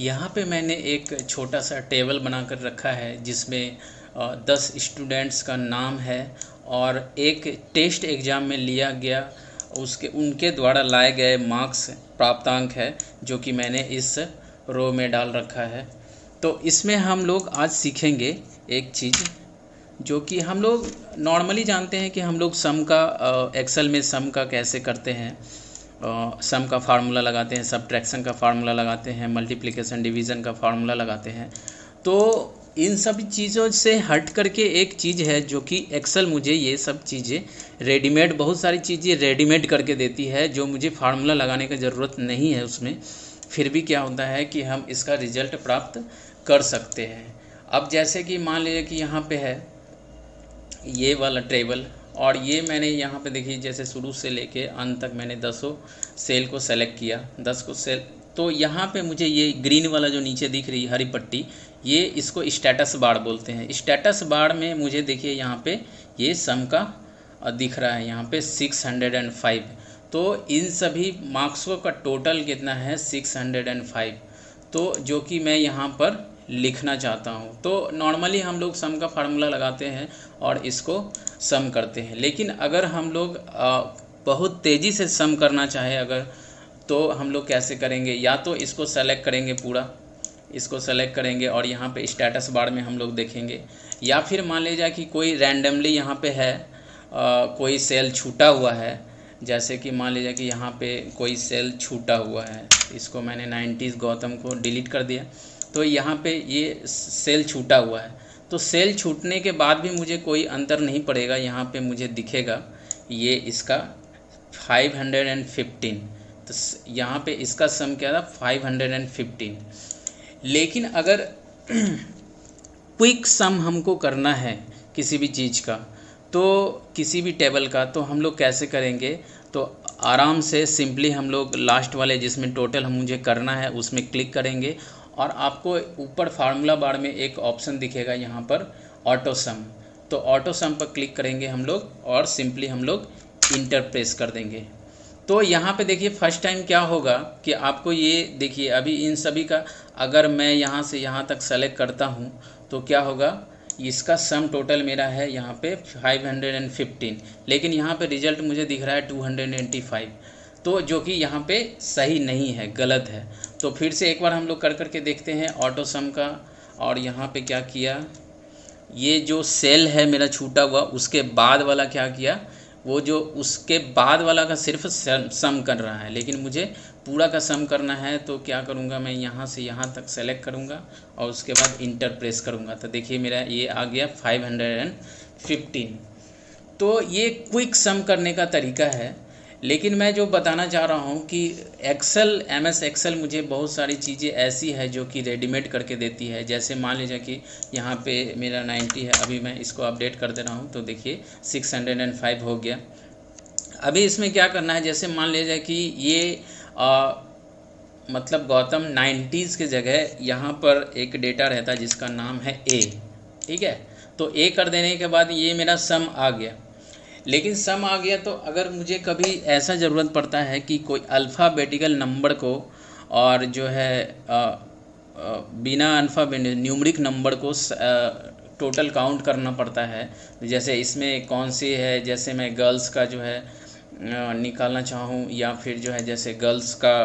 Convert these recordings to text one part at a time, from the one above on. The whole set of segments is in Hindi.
यहाँ पे मैंने एक छोटा सा टेबल बनाकर रखा है जिसमें 10 स्टूडेंट्स का नाम है और एक टेस्ट एग्ज़ाम में लिया गया उसके उनके द्वारा लाए गए मार्क्स प्राप्तांक है जो कि मैंने इस रो में डाल रखा है। तो इसमें हम लोग आज सीखेंगे एक चीज़ जो कि हम लोग नॉर्मली जानते हैं कि हम लोग सम का एक्सेल में सम का कैसे करते हैं। सम का फार्मूला लगाते हैं, सब्ट्रैक्शन का फार्मूला लगाते हैं, मल्टीप्लिकेशन डिवीज़न का फार्मूला लगाते हैं। तो इन सब चीज़ों से हट करके एक चीज़ है जो कि एक्सेल मुझे ये सब चीज़ें रेडीमेड, बहुत सारी चीज़ें रेडीमेड करके देती है जो मुझे फार्मूला लगाने की ज़रूरत नहीं है उसमें। फिर भी क्या होता है कि हम इसका रिज़ल्ट प्राप्त कर सकते हैं। अब जैसे कि मान लीजिए कि यहाँ पे है ये वाला टेबल और ये मैंने यहाँ पे देखिए जैसे शुरू से लेके अंत तक मैंने 10 सेल को सेलेक्ट किया, 10 को सेल। तो यहाँ पे मुझे ये ग्रीन वाला जो नीचे दिख रही हरी पट्टी, ये इसको स्टेटस बार बोलते हैं। स्टेटस बार में मुझे देखिए यहाँ पे ये सम का दिख रहा है यहाँ पे 605। तो इन सभी मार्क्सों का टोटल कितना है 605। तो जो कि मैं यहाँ पर लिखना चाहता हूँ। तो नॉर्मली हम लोग सम का फार्मूला लगाते हैं और इसको सम करते हैं। लेकिन अगर हम लोग बहुत तेज़ी से सम करना चाहे अगर, तो हम लोग कैसे करेंगे, या तो इसको सेलेक्ट करेंगे, पूरा इसको सेलेक्ट करेंगे और यहाँ पे स्टेटस बार में हम लोग देखेंगे। या फिर मान लीजिए कि कोई रैंडमली यहाँ पे है कोई सेल छूटा हुआ है, जैसे कि मान लीजिए कि यहाँ पे कोई सेल छूटा हुआ है, इसको मैंने 90s गौतम को डिलीट कर दिया। तो यहाँ पे ये सेल छूटा हुआ है। तो सेल छूटने के बाद भी मुझे कोई अंतर नहीं पड़ेगा, यहाँ पे मुझे दिखेगा ये इसका 515। तो यहाँ पे इसका सम क्या था 515। लेकिन अगर क्विक सम हमको करना है किसी भी चीज़ का, तो किसी भी टेबल का, तो हम लोग कैसे करेंगे, तो आराम से सिंपली हम लोग लास्ट वाले जिसमें टोटल हम मुझे करना है उसमें क्लिक करेंगे और आपको ऊपर फार्मूला बार में एक ऑप्शन दिखेगा यहाँ पर ऑटो सम। तो ऑटो सम पर क्लिक करेंगे हम लोग और सिंपली हम लोग इंटर प्रेस कर देंगे। तो यहाँ पे देखिए फर्स्ट टाइम क्या होगा कि आपको ये देखिए अभी इन सभी का अगर मैं यहाँ से यहाँ तक सेलेक्ट करता हूँ तो क्या होगा, इसका सम टोटल मेरा है यहाँ पे 515, लेकिन यहाँ पे रिज़ल्ट मुझे दिख रहा है 285। तो जो कि यहाँ पे सही नहीं है, गलत है। तो फिर से एक बार हम लोग कर करके देखते हैं ऑटो सम का। और यहाँ पे क्या किया, ये जो सेल है मेरा छूटा हुआ उसके बाद वाला क्या किया, वो जो उसके बाद वाला का सिर्फ सम कर रहा है, लेकिन मुझे पूरा का सम करना है। तो क्या करूँगा, मैं यहाँ से यहाँ तक सेलेक्ट करूँगा और उसके बाद इंटर प्रेस करूँगा। तो देखिए मेरा ये आ गया 515। तो ये क्विक सम करने का तरीका है। लेकिन मैं जो बताना चाह रहा हूँ कि एक्सेल, MS एक्सेल मुझे बहुत सारी चीज़ें ऐसी है जो कि रेडीमेड करके देती है। जैसे मान लीजिए कि यहाँ पे मेरा 90 है, अभी मैं इसको अपडेट कर दे रहा हूँ तो देखिए 605 हो गया। अभी इसमें क्या करना है, जैसे मान लीजिए कि ये मतलब गौतम 90s के जगह यहाँ पर एक डेटा रहता है जिसका नाम है A, ठीक है। तो A कर देने के बाद ये मेरा सम आ गया। लेकिन सम आ गया तो अगर मुझे कभी ऐसा ज़रूरत पड़ता है कि कोई अल्फ़ाबेटिकल नंबर को और जो है बिना अल्फ़ाबेट न्यूमरिक नंबर को टोटल काउंट करना पड़ता है, जैसे इसमें कौन सी है, जैसे मैं गर्ल्स का जो है निकालना चाहूँ, या फिर जो है जैसे गर्ल्स का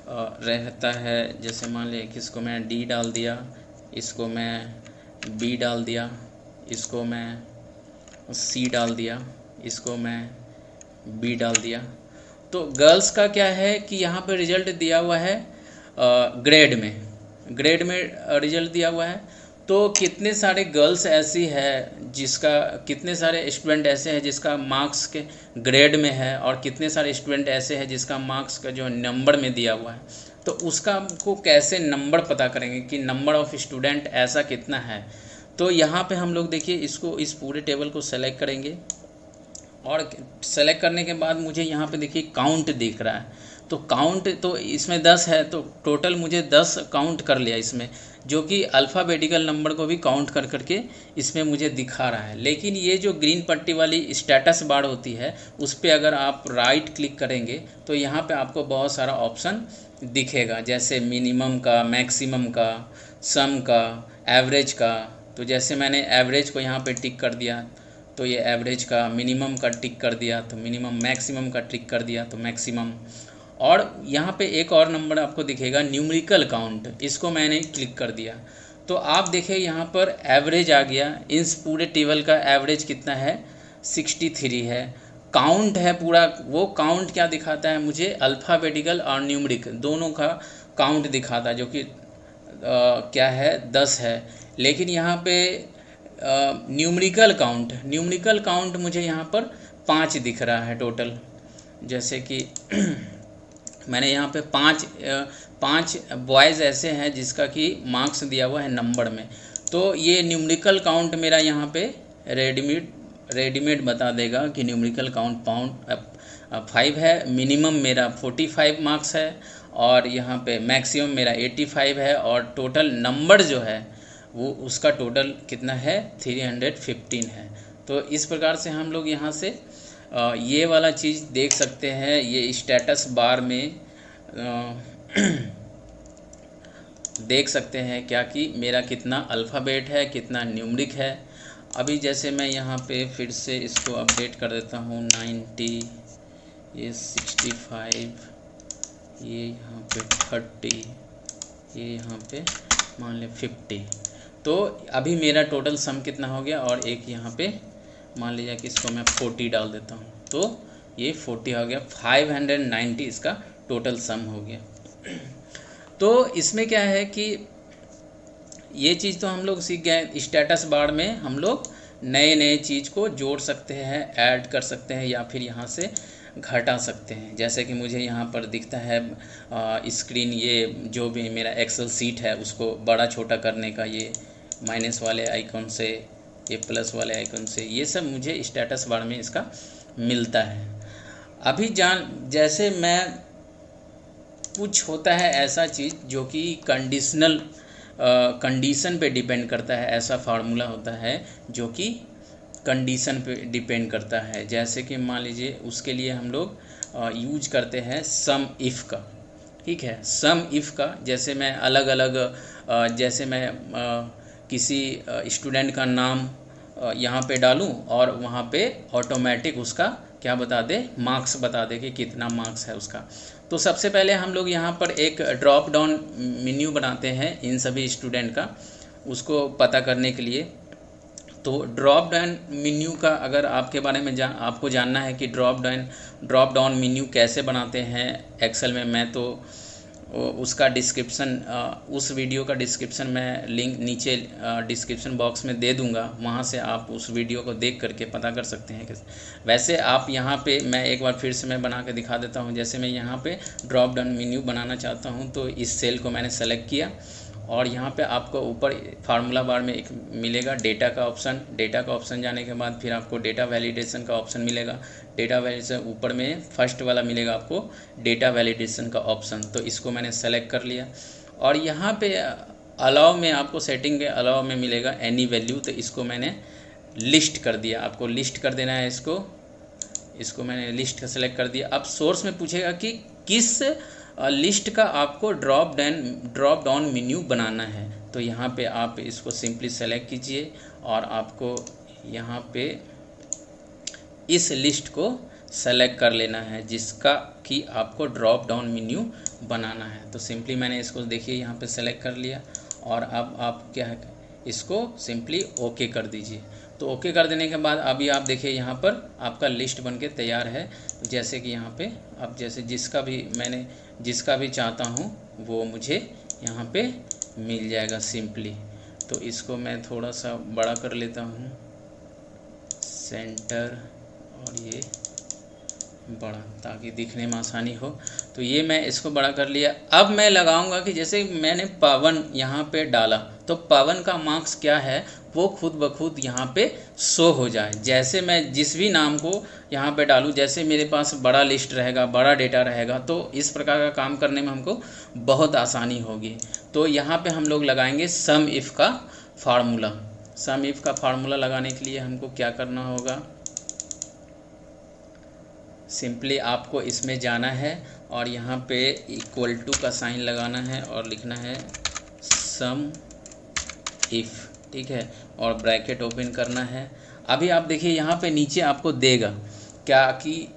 रहता है, जैसे मान लिया कि इसको मैं D डाल दिया, इसको मैं B डाल दिया, इसको मैं C डाल दिया, इसको मैं B डाल दिया। तो गर्ल्स का क्या है कि यहाँ पे रिज़ल्ट दिया हुआ है ग्रेड में रिज़ल्ट दिया हुआ है। तो कितने सारे गर्ल्स ऐसी है जिसका, कितने सारे स्टूडेंट ऐसे हैं जिसका मार्क्स के ग्रेड में है और कितने सारे स्टूडेंट ऐसे हैं जिसका मार्क्स का जो नंबर में दिया हुआ है। तो उसका को कैसे नंबर पता करेंगे कि नंबर ऑफ़ स्टूडेंट ऐसा कितना है। तो यहाँ पे हम लोग देखिए इसको, इस पूरे टेबल को सेलेक्ट करेंगे और सेलेक्ट करने के बाद मुझे यहाँ पे देखिए काउंट दिख रहा है। तो काउंट तो इसमें 10 है, तो टोटल मुझे 10 काउंट कर लिया इसमें, जो कि अल्फ़ाबेटिकल नंबर को भी काउंट कर करके इसमें मुझे दिखा रहा है। लेकिन ये जो ग्रीन पट्टी वाली स्टेटस बार होती है, उस पर अगर आप राइट क्लिक करेंगे तो यहाँ पे आपको बहुत सारा ऑप्शन दिखेगा, जैसे मिनिमम का, मैक्सिमम का, सम का, एवरेज का। तो जैसे मैंने एवरेज को यहाँ पे टिक कर दिया तो ये एवरेज का, मिनिमम का टिक कर दिया तो मिनिमम, मैक्सिमम का टिक कर दिया तो मैक्सिमम। और यहाँ पे एक और नंबर आपको दिखेगा न्यूमेरिकल काउंट, इसको मैंने क्लिक कर दिया तो आप देखिए यहाँ पर एवरेज आ गया। इस पूरे टेबल का एवरेज कितना है, 63 है। काउंट है पूरा, वो काउंट क्या दिखाता है मुझे, अल्फ़ाबेटिकल और न्यूमेरिक दोनों का काउंट दिखाता है, जो कि क्या है, 10 है। लेकिन यहाँ पे न्यूमेरिकल काउंट मुझे यहाँ पर 5 दिख रहा है टोटल। जैसे कि मैंने यहाँ पे पाँच बॉयज़ ऐसे हैं जिसका कि मार्क्स दिया हुआ है नंबर में, तो ये न्यूमेरिकल काउंट मेरा यहाँ पे रेडीमेड बता देगा कि न्यूमेरिकल काउंट 5 है। मिनिमम मेरा 45 मार्क्स है और यहाँ पे मैक्सिमम मेरा 85 है, और टोटल नंबर जो है वो उसका टोटल कितना है, 315 है। तो इस प्रकार से हम लोग यहाँ से ये वाला चीज़ देख सकते हैं। ये स्टेटस बार में देख सकते हैं क्या कि मेरा कितना अल्फ़ाबेट है, कितना न्यूमेरिक है। अभी जैसे मैं यहाँ पे फिर से इसको अपडेट कर देता हूँ, 90, ये 65, ये यहाँ पे 30, ये यहाँ पे मान लें 50। तो अभी मेरा टोटल सम कितना हो गया, और एक यहाँ पे मान लीजिए कि इसको मैं 40 डाल देता हूँ, तो ये 40 हो गया, 590 इसका टोटल सम हो गया। तो इसमें क्या है कि ये चीज़ तो हम लोग सीख गए, स्टेटस बार में हम लोग नए चीज़ को जोड़ सकते हैं, ऐड कर सकते हैं, या फिर यहाँ से घटा सकते हैं। जैसे कि मुझे यहाँ पर दिखता है स्क्रीन, ये जो भी मेरा एक्सेल सीट है उसको बड़ा छोटा करने का, ये माइनस वाले आइकन से, ये प्लस वाले आइकन से, ये सब मुझे स्टेटस बार में इसका मिलता है। अभी जैसे मैं कुछ होता है ऐसा चीज़ जो कि कंडीशन पे डिपेंड करता है, ऐसा फार्मूला होता है जो कि कंडीशन पे डिपेंड करता है। जैसे कि मान लीजिए उसके लिए हम लोग यूज करते हैं सम इफ़ का, ठीक है। सम इफ़ का जैसे मैं अलग अलग जैसे मैं किसी स्टूडेंट का नाम यहाँ पे डालूँ और वहाँ पे ऑटोमेटिक उसका क्या बता दे, मार्क्स बता दे कि कितना मार्क्स है उसका। तो सबसे पहले हम लोग यहाँ पर एक ड्रॉप डाउन मेन्यू बनाते हैं इन सभी स्टूडेंट का, उसको पता करने के लिए। तो ड्रॉप डाउन मेन्यू का अगर आपके बारे में आपको जानना है कि ड्रॉप डाउन मेन्यू कैसे बनाते हैं एक्सेल में, मैं तो उसका डिस्क्रिप्शन, उस वीडियो का डिस्क्रिप्शन मैं लिंक नीचे डिस्क्रिप्शन बॉक्स में दे दूंगा, वहाँ से आप उस वीडियो को देख करके पता कर सकते हैं। वैसे आप यहाँ पे मैं एक बार फिर से मैं बना के दिखा देता हूँ। जैसे मैं यहाँ पे ड्रॉप डाउन मेन्यू बनाना चाहता हूँ, तो इस सेल को मैंने सेलेक्ट किया और यहाँ पे आपको ऊपर फार्मूला बार में एक मिलेगा डेटा का ऑप्शन। डेटा का ऑप्शन जाने के बाद फिर आपको डेटा वैलिडेशन का ऑप्शन मिलेगा। डेटा वैलिडेशन ऊपर में फर्स्ट वाला मिलेगा आपको डेटा वैलिडेशन का ऑप्शन, तो इसको मैंने सेलेक्ट कर लिया। और यहाँ पे अलाउ में आपको सेटिंग के अलाउ में मिलेगा एनी वैल्यू, तो इसको मैंने लिस्ट कर दिया। आपको लिस्ट कर देना है इसको मैंने लिस्ट का सेलेक्ट कर दिया। अब सोर्स में पूछेगा कि किस लिस्ट का आपको ड्रॉप डाउन मेन्यू बनाना है, तो यहाँ पे आप इसको सिंपली सेलेक्ट कीजिए और आपको यहाँ पे इस लिस्ट को सेलेक्ट कर लेना है जिसका कि आपको ड्रॉप डाउन मेन्यू बनाना है। तो सिंपली मैंने इसको देखिए यहाँ पे सेलेक्ट कर लिया और अब आप क्या है इसको सिंपली ओके कर दीजिए। तो ओके कर देने के बाद अभी आप देखिए यहाँ पर आपका लिस्ट बनके तैयार है। जैसे कि यहाँ पे अब जैसे जिसका भी चाहता हूँ वो मुझे यहाँ पे मिल जाएगा सिंपली। तो इसको मैं थोड़ा सा बड़ा कर लेता हूँ, सेंटर, और ये बड़ा, ताकि दिखने में आसानी हो। तो ये मैं इसको बड़ा कर लिया। अब मैं लगाऊंगा कि जैसे मैंने पवन यहाँ पे डाला, तो पवन का मार्क्स क्या है, वो खुद ब खुद यहाँ पे शो हो जाए। जैसे मैं जिस भी नाम को यहाँ पे डालूँ, जैसे मेरे पास बड़ा लिस्ट रहेगा, बड़ा डेटा रहेगा, तो इस प्रकार का काम करने में हमको बहुत आसानी होगी। तो यहाँ पे हम लोग लगाएंगे सम इफ़ का फार्मूला। सम इफ़ का फार्मूला लगाने के लिए हमको क्या करना होगा, सिंपली आपको इसमें जाना है और यहाँ पे इक्वल टू का साइन लगाना है और लिखना है सम इफ़, ठीक है, और ब्रैकेट ओपन करना है। अभी आप देखिए यहाँ पे नीचे आपको देगा क्या कि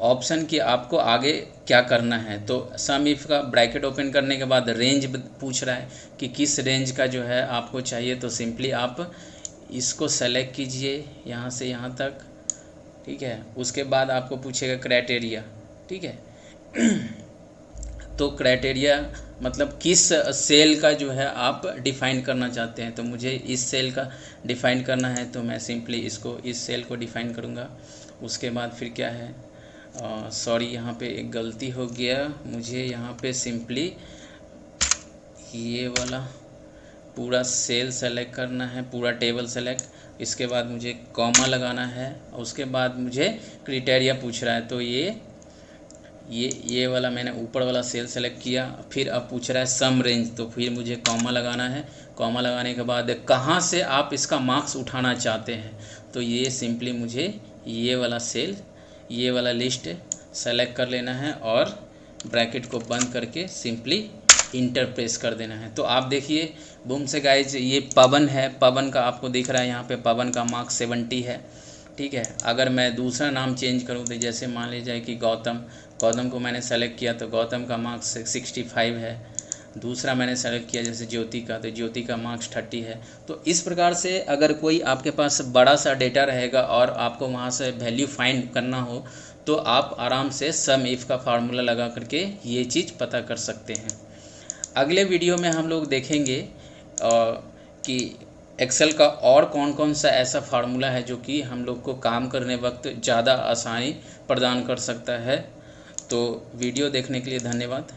ऑप्शन कि आपको आगे क्या करना है। तो सम इफ़ का ब्रैकेट ओपन करने के बाद रेंज पूछ रहा है कि किस रेंज का जो है आपको चाहिए। तो सिंपली आप इसको सेलेक्ट कीजिए यहाँ से यहाँ तक, ठीक है। उसके बाद आपको पूछेगा क्राइटेरिया, ठीक है। तो क्राइटेरिया मतलब किस सेल का जो है आप डिफ़ाइन करना चाहते हैं। तो मुझे इस सेल का डिफ़ाइन करना है, तो मैं सिंपली इसको इस सेल को डिफ़ाइन करूँगा। उसके बाद फिर क्या है, सॉरी यहाँ पे एक गलती हो गया, मुझे यहाँ पे सिंपली ये वाला पूरा सेल सेलेक्ट करना है, पूरा टेबल सेलेक्ट। इसके बाद मुझे कॉमा लगाना है, उसके बाद मुझे क्राइटेरिया पूछ रहा है। तो ये वाला मैंने ऊपर वाला सेल सेलेक्ट किया। फिर अब पूछ रहा है सम रेंज, तो फिर मुझे कॉमा लगाना है। कॉमा लगाने के बाद कहाँ से आप इसका मार्क्स उठाना चाहते हैं, तो ये सिंपली मुझे ये वाला सेल, ये वाला लिस्ट सेलेक्ट कर लेना है और ब्रैकेट को बंद करके सिंपली इंटर प्रेस कर देना है। तो आप देखिए बूम से गाइज, ये पवन है, पवन का आपको दिख रहा है यहाँ पे पवन का मार्क्स 70 है, ठीक है। अगर मैं दूसरा नाम चेंज करूँ तो जैसे मान लीजिए कि गौतम को मैंने सेलेक्ट किया तो गौतम का मार्क्स 65 है। दूसरा मैंने सेलेक्ट किया जैसे ज्योति का, तो ज्योति का मार्क्स 30 है। तो इस प्रकार से अगर कोई आपके पास बड़ा सा डेटा रहेगा और आपको वहाँ से वैल्यू फाइंड करना हो, तो आप आराम से सम इफ़ का फार्मूला लगा करके ये चीज़ पता कर सकते हैं। अगले वीडियो में हम लोग देखेंगे कि एक्सेल का और कौन कौन सा ऐसा फार्मूला है जो कि हम लोग को काम करने वक्त ज़्यादा आसानी प्रदान कर सकता है। तो वीडियो देखने के लिए धन्यवाद।